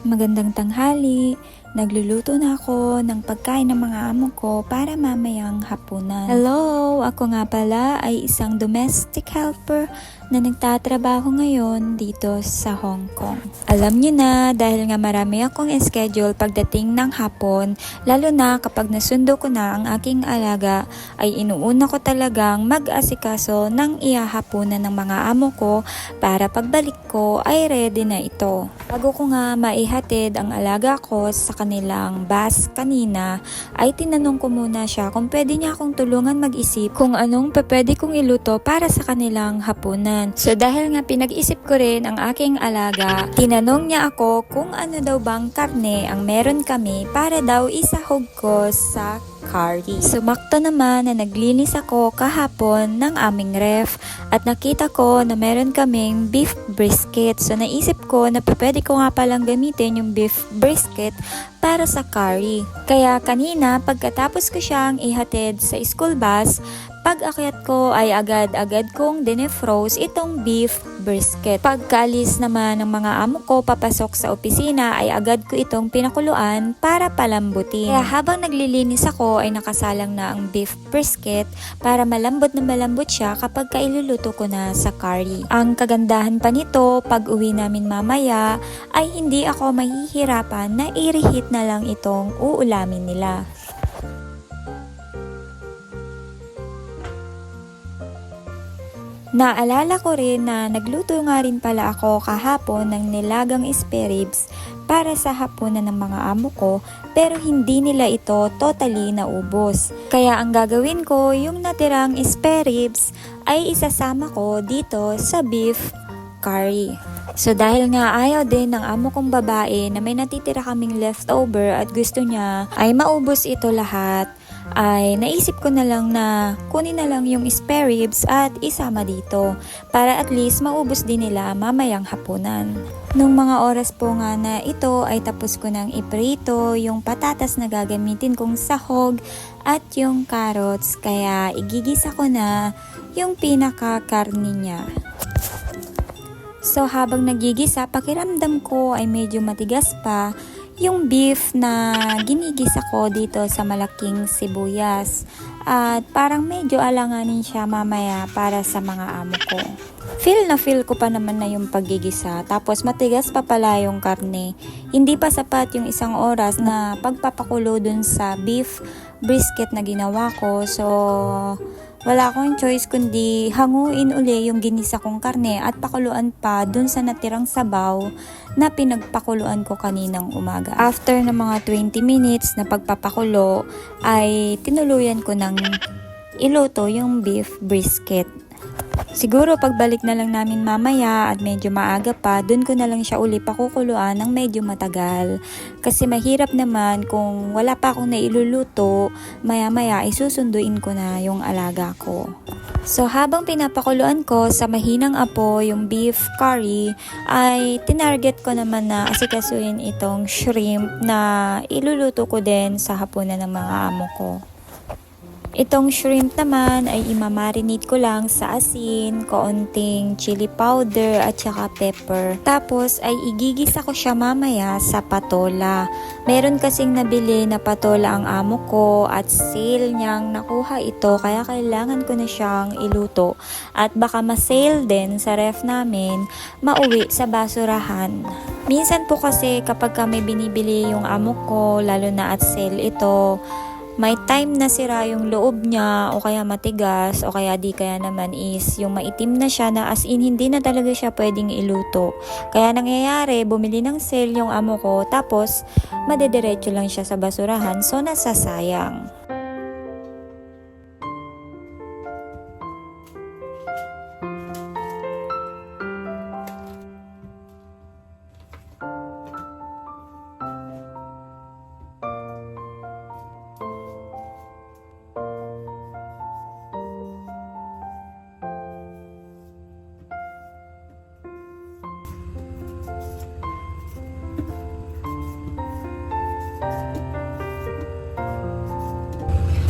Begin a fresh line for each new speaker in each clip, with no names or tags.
Magandang tanghali. Nagluluto na ako ng pagkain ng mga amo ko para mamayang hapunan. Hello! Ako nga pala ay isang domestic helper na nagtatrabaho ngayon dito sa Hong Kong. Alam niyo na, dahil nga marami akong schedule pagdating ng hapon, lalo na kapag nasundo ko na ang aking alaga, ay inuuna ko talagang mag-asikaso ng ihahapunan ng mga amo ko para pagbalik ko ay ready na ito. Bago ko nga maihatid ang alaga ko sa kanilang bus kanina, ay tinanong ko muna siya kung pwede niya akong tulungan mag-isip kung anong pwede kong iluto para sa kanilang hapunan. So dahil nga pinag-isip ko rin ang aking alaga, tinanong niya ako kung ano daw bang karne ang meron kami para daw isahog ko sa curry. Sumakto naman na naglinis ako kahapon ng aming ref at nakita ko na meron kaming beef brisket. So naisip ko na pwede ko nga palang gamitin yung beef brisket para sa curry. Kaya kanina pagkatapos ko siyang ihatid sa school bus, pag-akyat ko ay agad-agad kong dinefroze itong beef brisket. Pagkaalis naman ng mga amo ko papasok sa opisina ay agad ko itong pinakuluan para palambutin. Kaya habang naglilinis ako ay nakasalang na ang beef brisket para malambot na malambot siya kapag kailuluto ko na sa curry. Ang kagandahan pa nito, pag uwi namin mamaya ay hindi ako mahihirapan na i-reheat na lang itong uulamin nila. Naalala ko rin na nagluto nga rin pala ako kahapon ng nilagang spare ribs para sa hapunan ng mga amo ko, pero hindi nila ito totally naubos. Kaya ang gagawin ko, yung natirang spare ribs ay isasama ko dito sa beef curry. So dahil nga ayaw din ng amo kong babae na may natitira kaming leftover at gusto niya ay maubos ito lahat, ay naisip ko na lang na kunin na lang yung spare ribs at isama dito para at least maubos din nila mamayang hapunan. Nung mga oras po nga na ito ay tapos ko nang iprito yung patatas na gagamitin kong sahog at yung carrots, kaya igigisa ko na yung pinaka-karni niya. So habang nagigisa, pakiramdam ko ay medyo matigas pa yung beef na ginigisa ko dito sa malaking sibuyas at parang medyo alanganin siya mamaya para sa mga amo ko. Feel ko pa naman na yung paggigisa, tapos matigas pa pala yung karne. Hindi pa sapat yung 1 oras na pagpapakulo dun sa beef brisket na ginawa ko, so wala akong choice kundi hanguin uli yung ginisa kong karne at pakuluan pa dun sa natirang sabaw na pinagpakuluan ko kaninang umaga. After ng mga 20 minutes na pagpapakulo ay tinuluyan ko ng iluto yung beef brisket. Siguro pagbalik na lang namin mamaya at medyo maaga pa, dun ko na lang siya uli pakukuluan ng medyo matagal. Kasi mahirap naman kung wala pa akong nailuluto, maya-maya ay susunduin ko na yung alaga ko. So habang pinapakuluan ko sa mahinang apo yung beef curry, ay tinarget ko naman na asikasuhin itong shrimp na iluluto ko din sa hapunan ng mga amo ko. Itong shrimp naman ay imamarinate ko lang sa asin, kaunting chili powder at saka pepper. Tapos ay igigisa ko siya mamaya sa patola. Meron kasing nabili na patola ang amo ko at sale niyang nakuha ito, kaya kailangan ko na siyang iluto. At baka ma-sale din sa ref namin, mauwi sa basurahan. Minsan po kasi kapag kami binibili yung amo ko, lalo na at sale ito, may time na sira yung loob niya o kaya matigas o kaya di kaya naman is yung maitim na siya na as in hindi na talaga siya pwedeng iluto. Kaya nangyayari, bumili ng sale yung amo ko tapos madediretso lang siya sa basurahan, so nasasayang.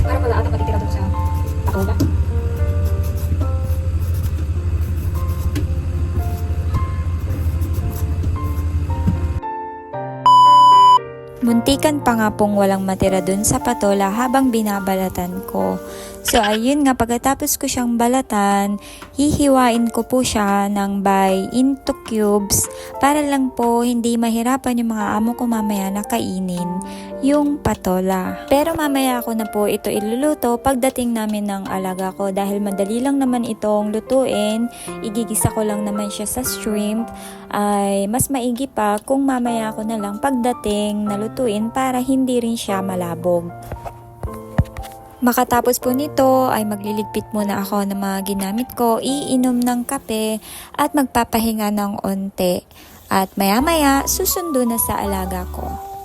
Parang wala atang natitira doon sa patola. Muntikan pa nga pong walang matira dun sa patola habang binabalatan ko. So ayun nga, pagkatapos ko siyang balatan, hihiwain ko po siya ng into cubes para lang po hindi mahirapan yung mga amo ko mamaya na kainin yung patola. Pero mamaya ako na po ito iluluto pagdating namin ng alaga ko dahil madali lang naman itong lutuin. Igigisa ko lang naman siya sa shrimp, ay mas maigi pa kung mamaya ako na lang pagdating na lutuin para hindi rin siya malabog. Makatapos po nito ay magliligpit muna ako ng mga ginamit ko, iinom ng kape at magpapahinga ng onte. At maya-maya susundo na sa alaga ko.